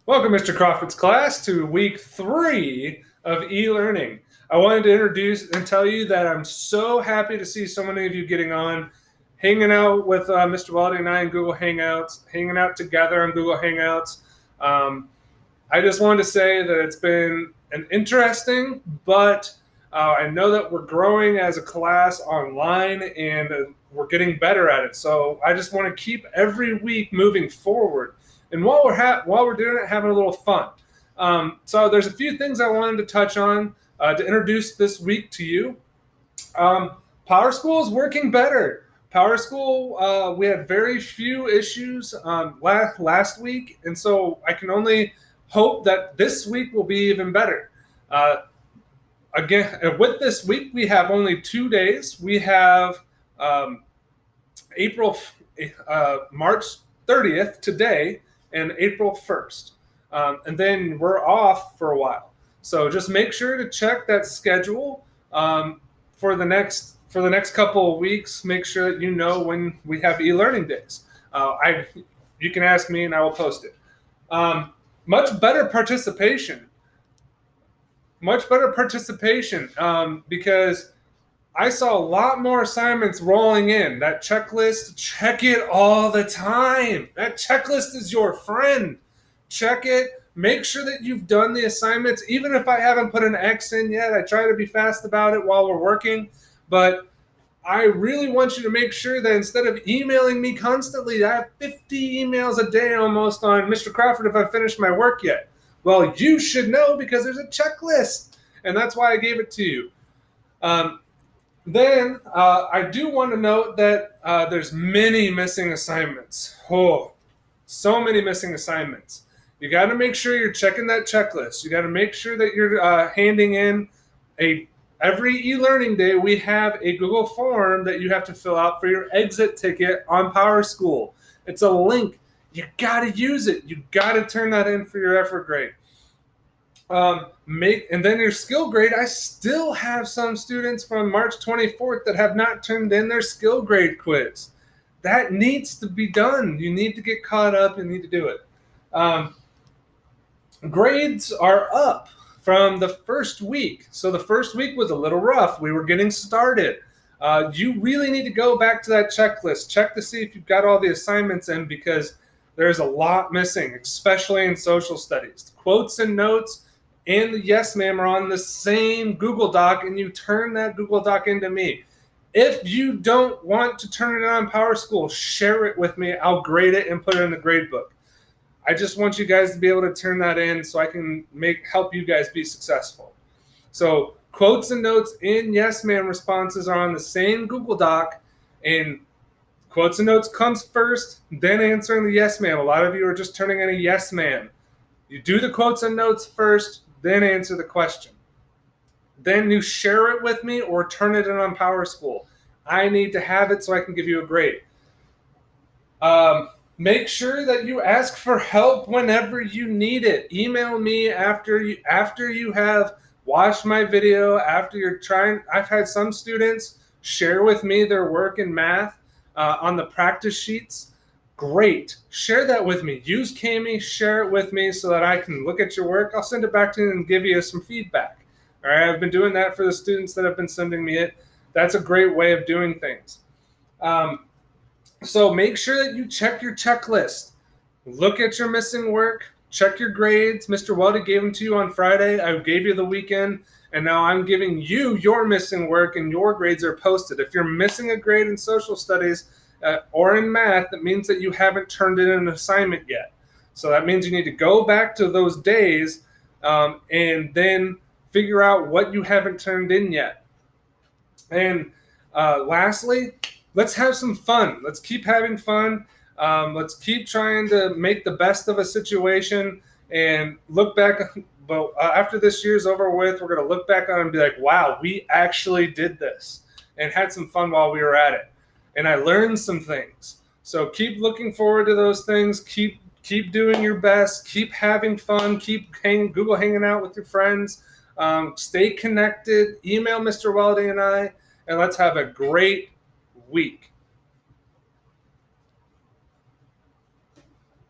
Welcome, Mr. Crawford's class, to week 3 of e-learning. I wanted to introduce and tell you that I'm so happy to see so many of you getting on, hanging out with Mr. Waldy and I in Google Hangouts, hanging out together on Google Hangouts. I just wanted to say that it's been an interesting, but I know that we're growing as a class online and we're getting better at it. So I just want to keep every week moving forward. And while we're doing it, having a little fun. So there's a few things I wanted to touch on to introduce this week to you. PowerSchool is working better. PowerSchool, we had very few issues last week, and so I can only hope that this week will be even better. Again, with this week, we have only 2 days. We have March 30th today and April 1st. And then we're off for a while. So just make sure to check that schedule for the next couple of weeks. Make sure that you know when we have e-learning days. You can ask me and I will post it. Much better participation because I saw a lot more assignments rolling in. That checklist, check it all the time. That checklist is your friend. Check it. Make sure that you've done the assignments. Even if I haven't put an X in yet, I try to be fast about it while we're working. But I really want you to make sure that instead of emailing me constantly, I have 50 emails a day almost on Mr. Crawford if I finished my work yet. Well, you should know because there's a checklist, and that's why I gave it to you. Then I do want to note that there's many missing assignments. Oh, so many missing assignments. You got to make sure you're checking that checklist. You got to make sure that you're handing in every e-learning day. We have a Google form that you have to fill out for your exit ticket on PowerSchool. It's a link. You got to use it. You got to turn that in for your effort grade. And then your skill grade, I still have some students from March 24th that have not turned in their skill grade quiz. That needs to be done. You need to get caught up and need to do it. Grades are up from the first week. So the first week was a little rough. We were getting started. You really need to go back to that checklist. Check to see if you've got all the assignments in because there's a lot missing, especially in social studies. Quotes and notes and the Yes Ma'am are on the same Google Doc, and you turn that Google Doc into me. If you don't want to turn it on PowerSchool, share it with me. I'll grade it and put it in the grade book. I just want you guys to be able to turn that in so I can help you guys be successful. So quotes and notes and Yes Ma'am responses are on the same Google Doc, and quotes and notes comes first, then answering the Yes Ma'am. A lot of you are just turning in a Yes Ma'am. You do the quotes and notes first, then answer the question. Then you share it with me or turn it in on PowerSchool. I need to have it so I can give you a grade. Make sure that you ask for help whenever you need it. Email me after you have watched my video, after you're trying. I've had some students share with me their work in math on the practice sheets. Great. Share that with me. Use Kami, share it with me so that I can look at your work. I'll send it back to you and give you some feedback. All right, I've been doing that for the students that have been sending me it. That's a great way of doing things. So make sure that you check your checklist. Look at your missing work. Check your grades. Mr. Weldy gave them to you on Friday. I gave you the weekend, and now I'm giving you your missing work, and your grades are posted. If you're missing a grade in social studies or in math, that means that you haven't turned in an assignment yet. So that means you need to go back to those days and then figure out what you haven't turned in yet. And lastly, let's have some fun. Let's keep having fun. Let's keep trying to make the best of a situation and look back. But after this year's over with, we're going to look back on it and be like, wow, we actually did this and had some fun while we were at it. And I learned some things. So keep looking forward to those things. Keep doing your best. Keep having fun. Keep Google hanging out with your friends. Stay connected. Email Mr. Weldy and I, and let's have a great week.